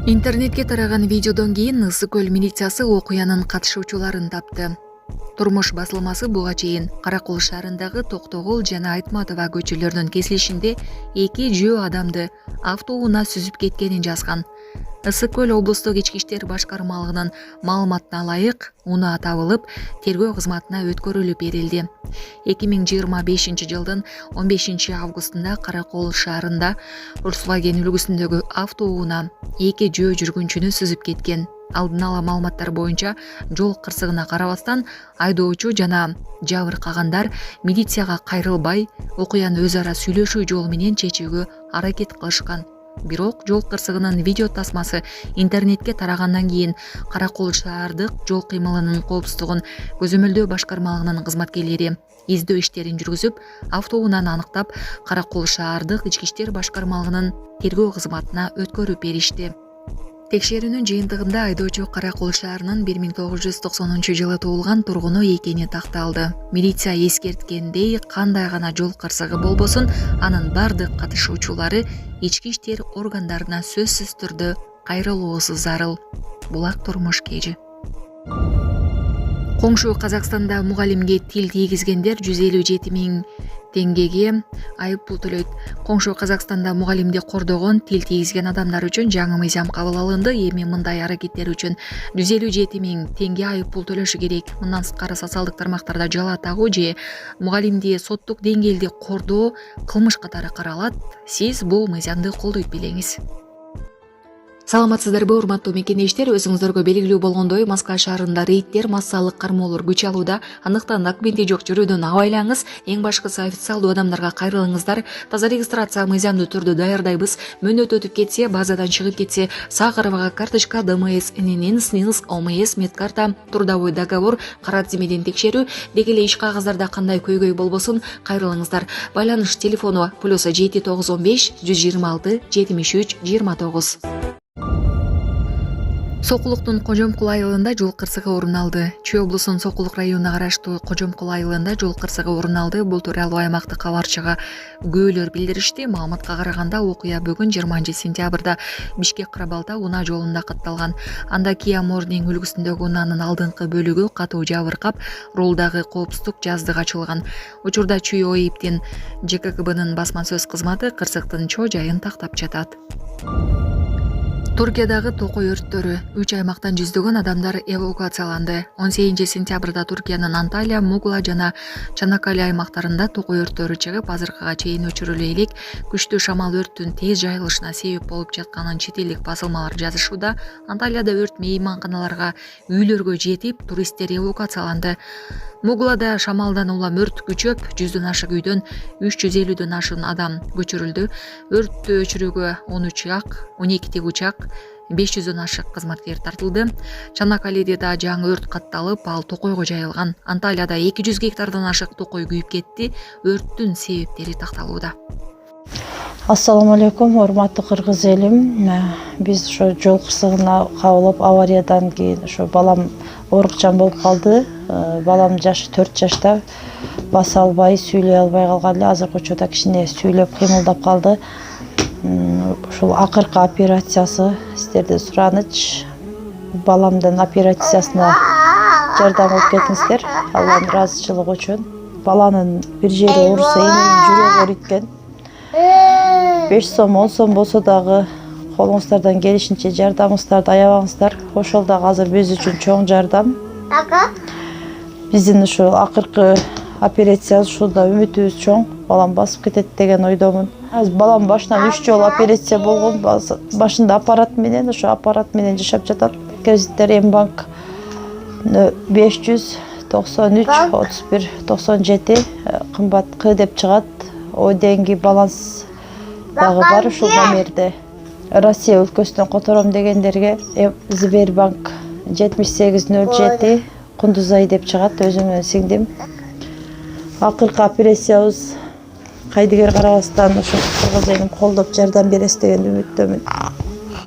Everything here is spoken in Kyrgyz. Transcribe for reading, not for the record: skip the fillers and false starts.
Интернетке тараган видеодон кийин Ысык көл милициясы окуянын катышуучуларын тапты. Турмуш басылмасы буга чейин Каракол шаарындагы Токтогул жана Айтматова көчөлөрүнүн кесилишинде 2 жөө адамды автоунаа сүзүп кеткенин жазган. Ысык көл облустук ички иштер башкармалыгынын маалыматына ылайык унаа табылып, тергөө кызматына өткөрүлүп берилди. 2025 жылдын 15 августунда Каракол шаарында Volkswagen үлгүсүндөгү автоунаа 2 жөө жүргүнчүнү сүзүп кеткен. Алдын ала маалыматтар боюнча жол кырсыгына карабастан айдоочу жана жабыркагандар милицияга кайрылбай, окуяны өз ара сүйлөшүү жолу менен чечүүгө аракет кылышкан. Бирок жол кырсыгынын видео тасмасы интернетке тарагандан кийин Каракол шаардык жол кыймылынын коопсуздугун көзөмөлдөө башкармалыгынын кызматкерлери издөө иштерин жүргүзүп, автоунааны аныктап, Каракол шаардык ички иштер башкармалыгынын тергөө кызматына өткөрүп беришти. Текшерүүнүн жыйынтыгында айдоочу Каракол шаарынын 1990 жылы туулган тургуну экени такталды. Милиция эскерткендей, кандай гана жол кырсыгы болбосун, анын бардык катышуучулары ички иштер органдарына сөзсүз түрдө кайрылуусу зарыл. Булак турмуш кежи. Коңшу Казакстанда мугалимге тил тийгизгендер 157 000 теңгеге айыппул төлөйт. Коңшу Казакстанда мугалимди кордогон, тил тийгизген адамдар үчүн жаңы мыйзам кабыл алынды. Эми мындай аракеттер үчүн 157 000 теңге айыппул төлөшү керек. Мындан сырткары социалдык тармактарда жала тагуу же мугалимди соттук деңгээлде кордоо кылмыш катары каралат. Сиз бул мыйзамды колдойт белеңиз. Саламатсыздарбы, урматтуу мекендештер, өзүңүздөргө белгилүү болгондой, Москва шаарында рейдтер, массалык кармоолор күч алууда. Андыктан документи жок жүрүүдөн абайлаңыз. Эң башкысы официалдуу адамдарга кайрылыңыздар. Таза регистрация мыйзамдуу түрдө даярдайбыз. Мөөнөт өтүп кетсе, базадан чыгып кетсе, Сахарова карточка, ДМС, ННН, СНИЛС, ОМС, медкарта, трудовой договор, кара тизмеден текшерүү, деги эле иш кагаздарда кандай көйгөй болбосун кайрылыңыздар. Байланыш телефону +7 915 126 73 29. Сокулуктун Кожомкул айылында жол кырсыгы орун алды. Чүй облусунун Сокулук районуна караштуу Кожомкул айылында жол кырсыгы орун алды. Бул тууралуу аймактык кабарчыга күбөлөр билдиришти. Маалыматка караганда, окуя бүгүн 20 сентябрда Бишкек Карабалта унаа жолунда катталган. Анда Kia Morning үлгүсүндөгү унаанын алдыңкы бөлүгү катуу жабыркап, рулдагы коопсуздук жаздык ачылган. Учурда Чүй ОИПтин ЖККБнын басма сөз кызматы кырсыктын чоо жайын тактап жатат. Туркиядагы токой өрттөрү 3 аймактан жүздөгөн адамдар эвакуацияланды. 18 сентябрда Туркиянын Анталия, Мугла жана Чанаккале аймактарында токой өрттөрү чыгып, азыркыга чейин өчүрүлө элек. Күчтүү шамал өрттүн тез жайылышына себеп болуп жатканын чет элдик басылмалар жазышууда. Анталияда өрт мейманканаларга, үйлөргө жетип, туристтер эвакуацияланды. Муглада шамалдан улам өрт күчөп, 100дөн ашык үйдөн 350дөн ашык адам көчүрүлдү. Өрттү өчүрүүгө 13 як, 12 тегучак, 500дөн ашык кызматкер тартылды. Чанаккаледе да жаңы өрт катталып, ал токойго жайылган. Анталияда 200 гектардан ашык токой күйүп кетти. Өрттүн себептери такталууда. Ассаламу алейкум, урматтуу кыргыз элим. Биз ошо жол кырсыгына кабылып, авариядан кийин ошо балам оорукчан болуп калды. Балам жашы 4 жашта, баса албай, сүйлөй албай калган эле. Азыркы учурда кичине сүйлөп кыймылдап калды. Ушул акыркы операциясы сиздерден сураныч. Баламдын операциясына жардам алып кетиңиздер, Алланын ыраазычылыгы үчүн. Баланын бир жери ооруса, эненин жүрөгү ооруйт. 5 сом, 10 сом болсо дагы колуңуздардан келишинче жардамыңыздарды аябаңыздар. Ошол дагы азыр биз үчүн чоң жардам. Биздин ушул акыркы операциябыз ушунда үмүтүбүз чоң. Балам басып кетет деген ойдомун. Балам башынан 3 жолу операция болгон. Башында аппарат менен, ошо аппарат менен жашап жатат. Кредиттер Мбанк 593 31 97 кымбат К деп чыгат. О деньги баланс дагы бар ушул номерде. Россия өлкөсүнөн котором дегендерге Сбербанк 7807 Кундузай деп чыгат, өзүмдүн сиңдим. Акыркы операциябыз кайдыгер карабастан ошо кыргыз элин колдоп жардам бересиз деген үмүттөмүн.